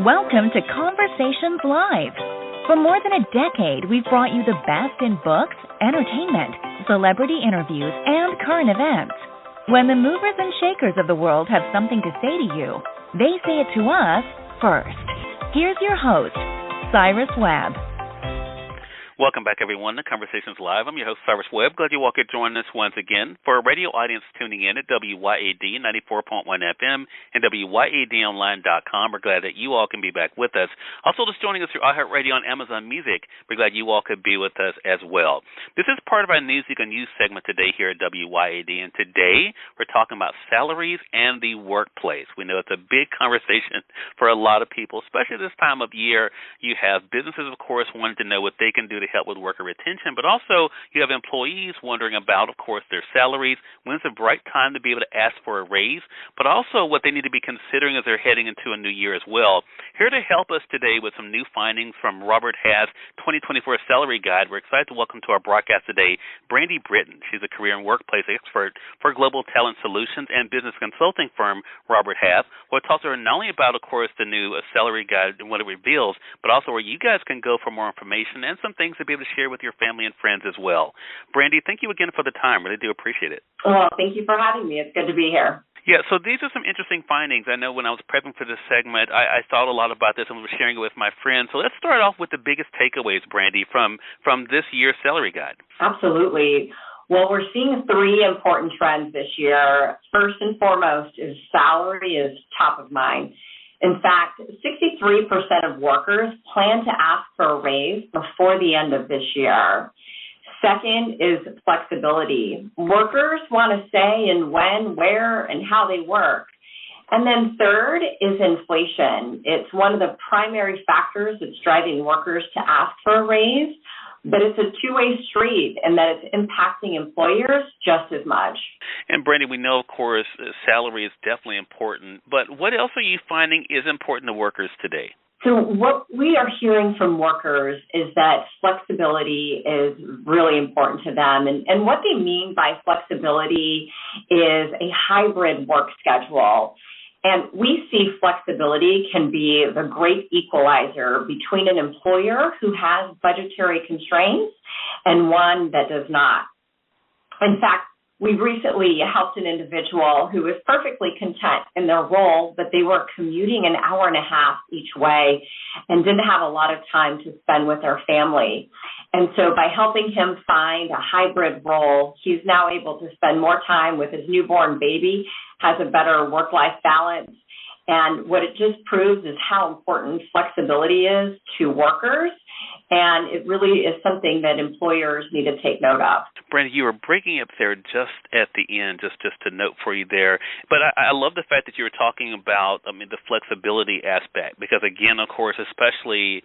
Welcome to Conversations Live. For more than a decade, we've brought you the best in books, entertainment, celebrity interviews, and current events. When the movers and shakers of the world have something to say to you, they say it to us first. Here's your host, Cyrus Webb. Welcome back, everyone, to Conversations Live. I'm your host, Cyrus Webb. Glad you all could join us once again. For a radio audience tuning in at WYAD 94.1 FM and WYADonline.com, we're glad that you all can be back with us. Also, just joining us through iHeartRadio and Amazon Music, we're glad you all could be with us as well. This is part of our Newsweek and News segment today here at WYAD, and today we're talking about salaries and the workplace. We know it's a big conversation for a lot of people, especially this time of year. You have businesses, of course, wanting to know what they can do to help with worker retention, but also you have employees wondering about, of course, their salaries, when's the right time to be able to ask for a raise, but also what they need to be considering as they're heading into a new year as well. Here to help us today with some new findings from Robert Half's 2024 Salary Guide, we're excited to welcome to our broadcast today Brandi Britton. She's a career and workplace expert for Global Talent Solutions and business consulting firm Robert Half. We'll talk to her not only about, of course, the new Salary Guide and what it reveals, but also where you guys can go for more information and some things to be able to share with your family and friends as well. Brandi, thank you again for the time. Really do appreciate it. Well, thank you for having me. It's good to be here. Yeah, so these are some interesting findings. I know when I was prepping for this segment, I thought a lot about this and was sharing it with my friends. So let's start off with the biggest takeaways, Brandi, from this year's Salary Guide. Absolutely. Well, we're seeing three important trends this year. First and foremost is salary is top of mind. In fact, 63% of workers plan to ask for a raise before the end of this year. Second is flexibility. Workers want to say in when, where, and how they work. And then third is inflation. It's one of the primary factors that's driving workers to ask for a raise, but it's a two-way street in that it's impacting employers just as much. And Brandi, we know, of course, salary is definitely important, but what else are you finding is important to workers today? So what we are hearing from workers is that flexibility is really important to them. And what they mean by flexibility is a hybrid work schedule. And we see flexibility can be the great equalizer between an employer who has budgetary constraints and one that does not. In fact, we recently helped an individual who was perfectly content in their role, but they were commuting an hour and a half each way and didn't have a lot of time to spend with their family. And so by helping him find a hybrid role, he's now able to spend more time with his newborn baby, has a better work-life balance. And what it just proves is how important flexibility is to workers. And it really is something that employers need to take note of. Brandi, you were breaking up there just at the end, just to note for you there. But I love the fact that you were talking about, the flexibility aspect, because again, of course, especially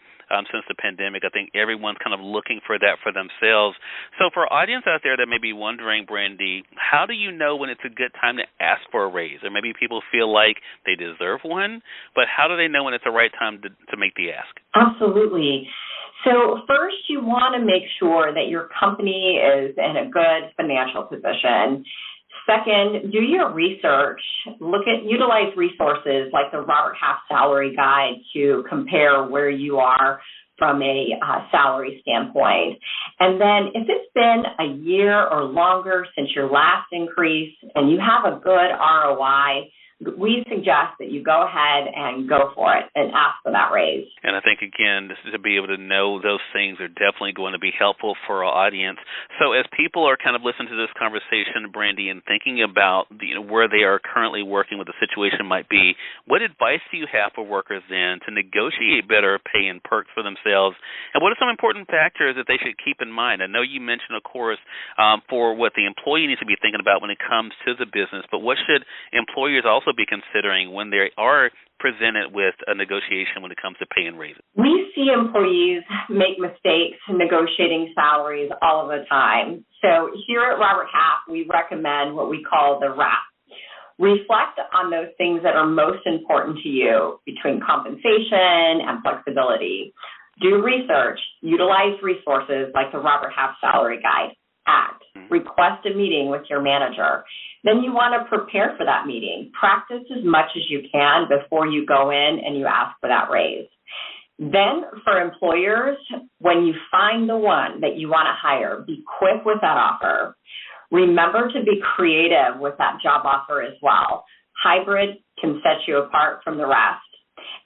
since the pandemic, I think everyone's kind of looking for that for themselves. So for our audience out there that may be wondering, Brandi, how do you know when it's a good time to ask for a raise? Or maybe people feel like they deserve one, but how do they know when it's the right time to make the ask? Absolutely. So first, you want to make sure that your company is in a good financial position. Second, do your research. Utilize resources like the Robert Half Salary Guide to compare where you are from a salary standpoint. And then if it's been a year or longer since your last increase and you have a good ROI, we suggest that you go ahead and go for it and ask for that raise. And I think, again, to be able to know those things are definitely going to be helpful for our audience. So as people are kind of listening to this conversation, Brandi, and thinking about where they are currently working, what the situation might be, what advice do you have for workers then to negotiate better pay and perks for themselves? And what are some important factors that they should keep in mind? I know you mentioned, of course, for what the employee needs to be thinking about when it comes to the business, but what should employers also be considering when they are presented with a negotiation when it comes to pay and raises? We see employees make mistakes negotiating salaries all of the time. So here at Robert Half, we recommend what we call the WRAP. Reflect on those things that are most important to you between compensation and flexibility. Do research. Utilize resources like the Robert Half Salary Guide. act. Request a meeting with your manager. Then you want to prepare for that meeting. Practice as much as you can before you go in and you ask for that raise. Then for employers, when you find the one that you want to hire, be quick with that offer. Remember to be creative with that job offer as well. Hybrid can set you apart from the rest.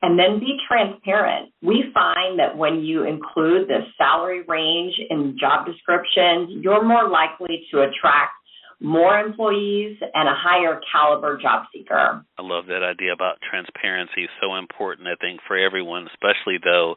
And then be transparent. We find that when you include the salary range in job descriptions, you're more likely to attract more employees and a higher caliber job seeker. I love that idea about transparency. So important, I think, for everyone, especially, though,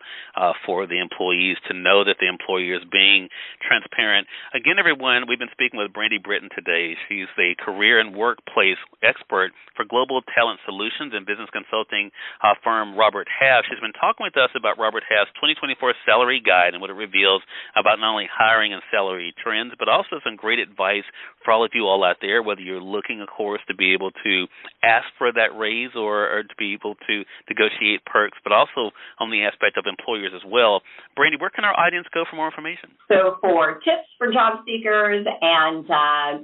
for the employees to know that the employer is being transparent. Again, everyone, we've been speaking with Brandi Britton today. She's the career and workplace expert for global talent solutions and business consulting firm Robert Half. She's been talking with us about Robert Half's 2024 salary guide and what it reveals about not only hiring and salary trends, but also some great advice for all of you all out there, whether you're looking, of course, to be able to ask for that raise or to be able to negotiate perks, but also on the aspect of employers as well. Brandi, where can our audience go for more information? So for tips for job seekers and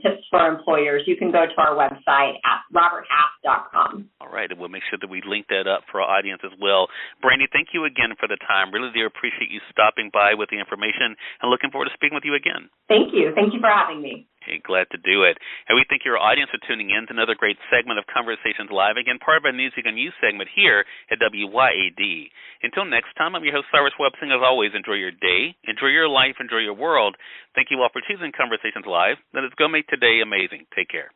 tips for employers, you can go to our website at roberthalf.com. All right, and we'll make sure that we link that up for our audience as well. Brandi, thank you again for the time. Really do appreciate you stopping by with the information and looking forward to speaking with you again. Thank you. Thank you for having me. Okay, glad to do it. And we thank your audience for tuning in to another great segment of Conversations Live, again, part of our News You Can Use segment here at WYAD. Until next time, I'm your host, Cyrus Webb, saying as always, enjoy your day, enjoy your life, enjoy your world. Thank you all for choosing Conversations Live. Let us go make today amazing. Take care.